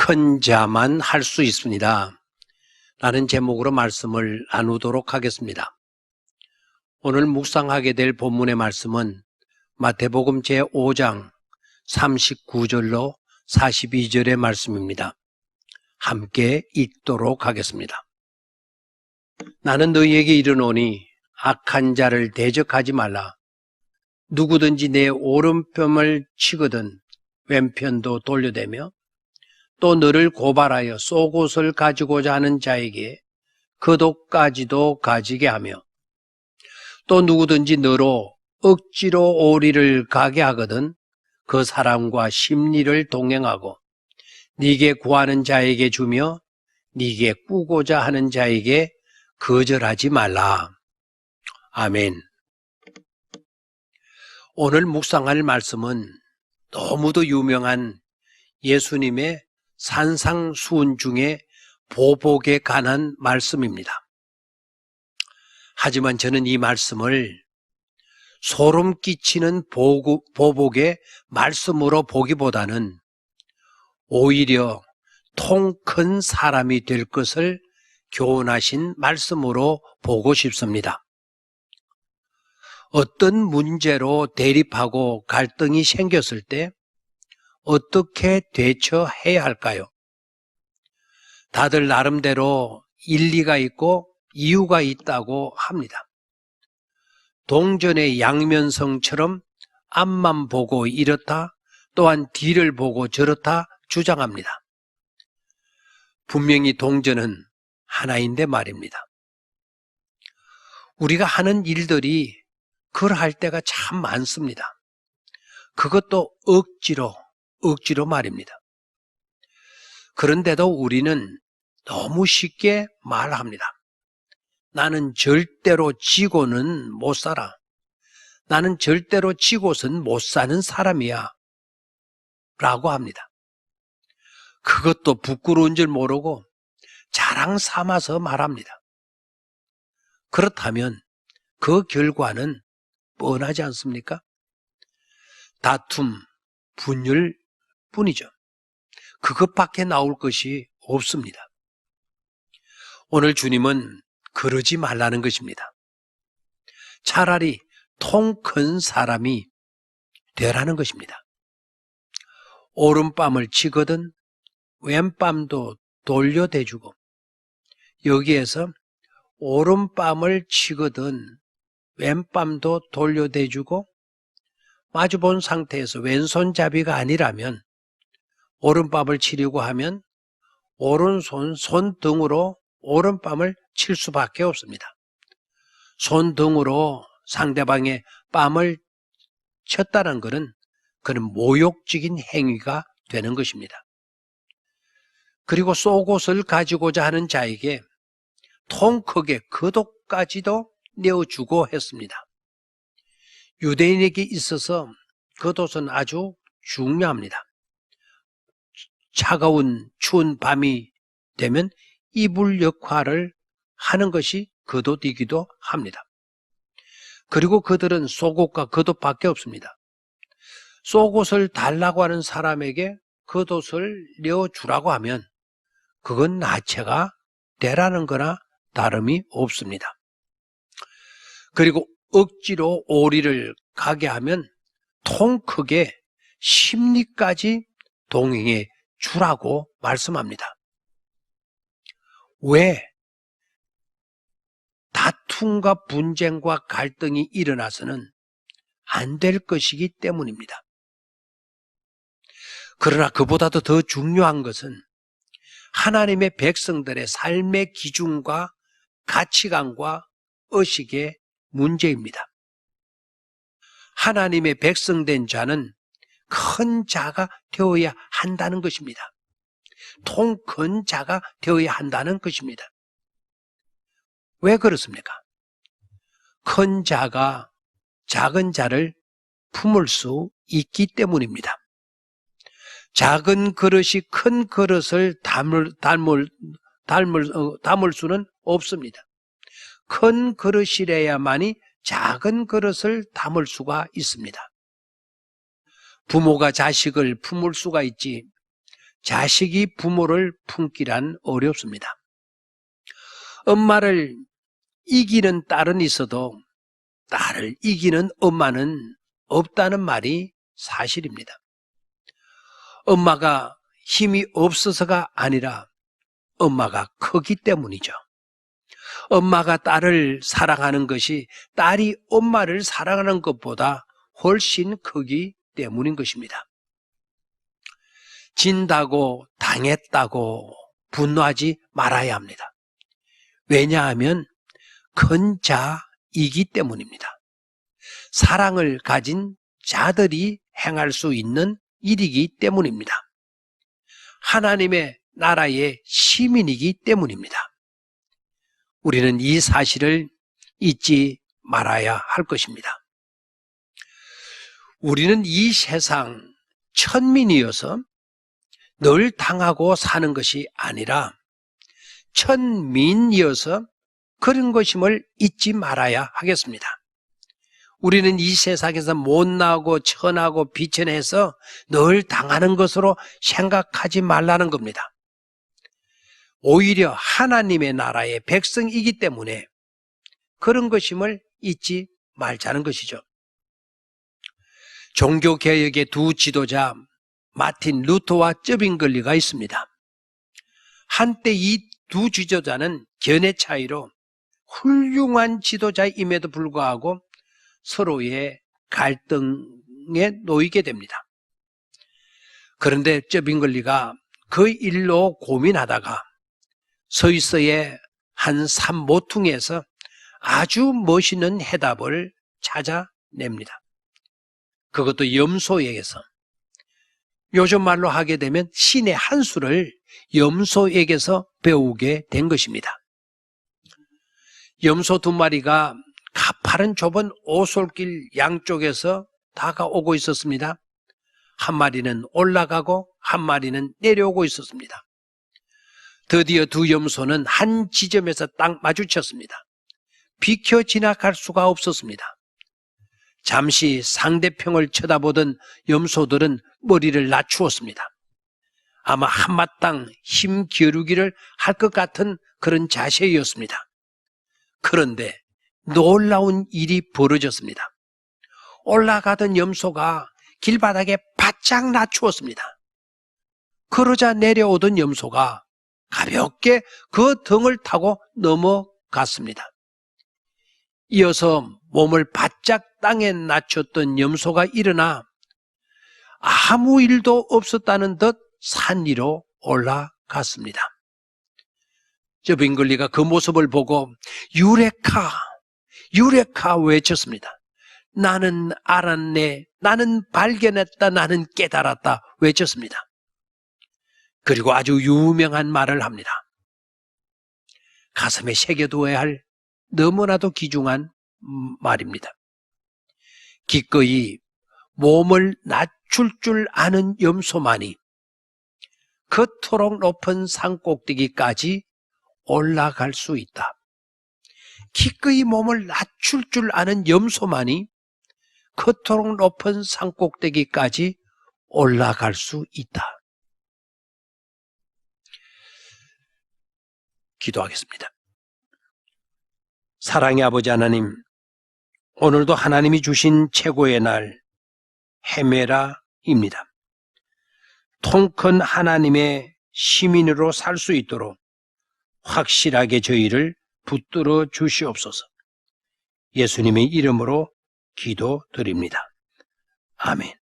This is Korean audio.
큰 자만 할 수 있습니다. 라는 제목으로 말씀을 나누도록 하겠습니다. 오늘 묵상하게 될 본문의 말씀은 마태복음 제5장 39절로 42절의 말씀입니다. 함께 읽도록 하겠습니다. 나는 너희에게 이르노니 악한 자를 대적하지 말라. 누구든지 내 오른편을 치거든 왼편도 돌려대며 또 너를 고발하여 속옷을 가지고자 하는 자에게 겉옷까지도 가지게 하며 또 누구든지 너로 억지로 오리를 가게 하거든 그 사람과 심리를 동행하고 네게 구하는 자에게 주며 네게 꾸고자 하는 자에게 거절하지 말라. 아멘. 오늘 묵상할 말씀은 너무도 유명한 예수님의 산상수훈 중에 보복에 관한 말씀입니다. 하지만 저는 이 말씀을 소름 끼치는 보복의 말씀으로 보기보다는 오히려 통 큰 사람이 될 것을 교훈하신 말씀으로 보고 싶습니다. 어떤 문제로 대립하고 갈등이 생겼을 때 어떻게 대처해야 할까요? 다들 나름대로 일리가 있고 이유가 있다고 합니다. 동전의 양면성처럼 앞만 보고 이렇다, 또한 뒤를 보고 저렇다 주장합니다. 분명히 동전은 하나인데 말입니다. 우리가 하는 일들이 그러할 때가 참 많습니다. 그것도 억지로 말입니다. 그런데도 우리는 너무 쉽게 말합니다. 나는 절대로 지고는 못 살아. 나는 절대로 지고선 못 사는 사람이야. 라고 합니다. 그것도 부끄러운 줄 모르고 자랑 삼아서 말합니다. 그렇다면 그 결과는 뻔하지 않습니까? 다툼, 분열 뿐이죠. 그것밖에 나올 것이 없습니다. 오늘 주님은 그러지 말라는 것입니다. 차라리 통 큰 사람이 되라는 것입니다. 오른뺨을 치거든 왼뺨도 돌려대주고, 여기에서 오른뺨을 치거든 왼뺨도 돌려대주고 마주본 상태에서 왼손잡이가 아니라면 오른뺨을 치려고 하면 오른손 손등으로 오른뺨을 칠 수밖에 없습니다. 손등으로 상대방의 뺨을 쳤다는 것은 그는 모욕적인 행위가 되는 것입니다. 그리고 속옷을 가지고자 하는 자에게 통 크게 겉옷까지도 내어주고 했습니다. 유대인에게 있어서 겉옷은 아주 중요합니다. 차가운 추운 밤이 되면 이불 역할을 하는 것이 겉옷이기도 합니다. 그리고 그들은 속옷과 겉옷밖에 없습니다. 속옷을 달라고 하는 사람에게 겉옷을 내어주라고 하면 그건 나체가 되라는 거나 다름이 없습니다. 그리고 억지로 오리를 가게 하면 통 크게 심리까지 동행해 주라고 말씀합니다. 왜? 다툼과 분쟁과 갈등이 일어나서는 안 될 것이기 때문입니다. 그러나 그보다도 더 중요한 것은 하나님의 백성들의 삶의 기준과 가치관과 의식의 문제입니다. 하나님의 백성된 자는 큰 자가 되어야 한다는 것입니다. 통 큰 자가 되어야 한다는 것입니다. 왜 그렇습니까? 큰 자가 작은 자를 품을 수 있기 때문입니다. 작은 그릇이 큰 그릇을 담을 수는 없습니다. 큰 그릇이래야만이 작은 그릇을 담을 수가 있습니다. 부모가 자식을 품을 수가 있지 자식이 부모를 품기란 어렵습니다. 엄마를 이기는 딸은 있어도 딸을 이기는 엄마는 없다는 말이 사실입니다. 엄마가 힘이 없어서가 아니라 엄마가 크기 때문이죠. 엄마가 딸을 사랑하는 것이 딸이 엄마를 사랑하는 것보다 훨씬 크기 때문인 것입니다. 진다고 당했다고 분노하지 말아야 합니다. 왜냐하면 큰 자이기 때문입니다. 사랑을 가진 자들이 행할 수 있는 일이기 때문입니다. 하나님의 나라의 시민이기 때문입니다. 우리는 이 사실을 잊지 말아야 할 것입니다. 우리는 이 세상 천민이어서 늘 당하고 사는 것이 아니라 천민이어서 그런 것임을 잊지 말아야 하겠습니다. 우리는 이 세상에서 못나고 천하고 비천해서 늘 당하는 것으로 생각하지 말라는 겁니다. 오히려 하나님의 나라의 백성이기 때문에 그런 것임을 잊지 말자는 것이죠. 종교개혁의 두 지도자 마틴 루터와 쩌빙글리가 있습니다. 한때 이 두 지도자는 견해 차이로 훌륭한 지도자임에도 불구하고 서로의 갈등에 놓이게 됩니다. 그런데 쩌빙글리가 그 일로 고민하다가 스위스의 한 산모퉁이에서 아주 멋있는 해답을 찾아냅니다. 그것도 염소에게서. 요즘 말로 하게 되면 신의 한 수를 염소에게서 배우게 된 것입니다. 염소 두 마리가 가파른 좁은 오솔길 양쪽에서 다가오고 있었습니다. 한 마리는 올라가고 한 마리는 내려오고 있었습니다. 드디어 두 염소는 한 지점에서 딱 마주쳤습니다. 비켜 지나갈 수가 없었습니다. 잠시 상대편을 쳐다보던 염소들은 머리를 낮추었습니다. 아마 한마땅 힘 기울이기를 할 것 같은 그런 자세였습니다. 그런데 놀라운 일이 벌어졌습니다. 올라가던 염소가 길바닥에 바짝 낮추었습니다. 그러자 내려오던 염소가 가볍게 그 등을 타고 넘어갔습니다. 이어서 몸을 바짝 땅에 낮췄던 염소가 일어나 아무 일도 없었다는 듯 산 위로 올라갔습니다. 쩌빙글리가 그 모습을 보고 유레카, 유레카 외쳤습니다. 나는 알았네, 나는 발견했다, 나는 깨달았다 외쳤습니다. 그리고 아주 유명한 말을 합니다. 가슴에 새겨두어야 할 너무나도 귀중한 말입니다. 기꺼이 몸을 낮출 줄 아는 염소만이 그토록 높은 산꼭대기까지 올라갈 수 있다. 기꺼이 몸을 낮출 줄 아는 염소만이 그토록 높은 산꼭대기까지 올라갈 수 있다. 기도하겠습니다. 사랑의 아버지 하나님, 오늘도 하나님이 주신 최고의 날 헤메라입니다. 통 큰 하나님의 시민으로 살 수 있도록 확실하게 저희를 붙들어 주시옵소서. 예수님의 이름으로 기도드립니다. 아멘.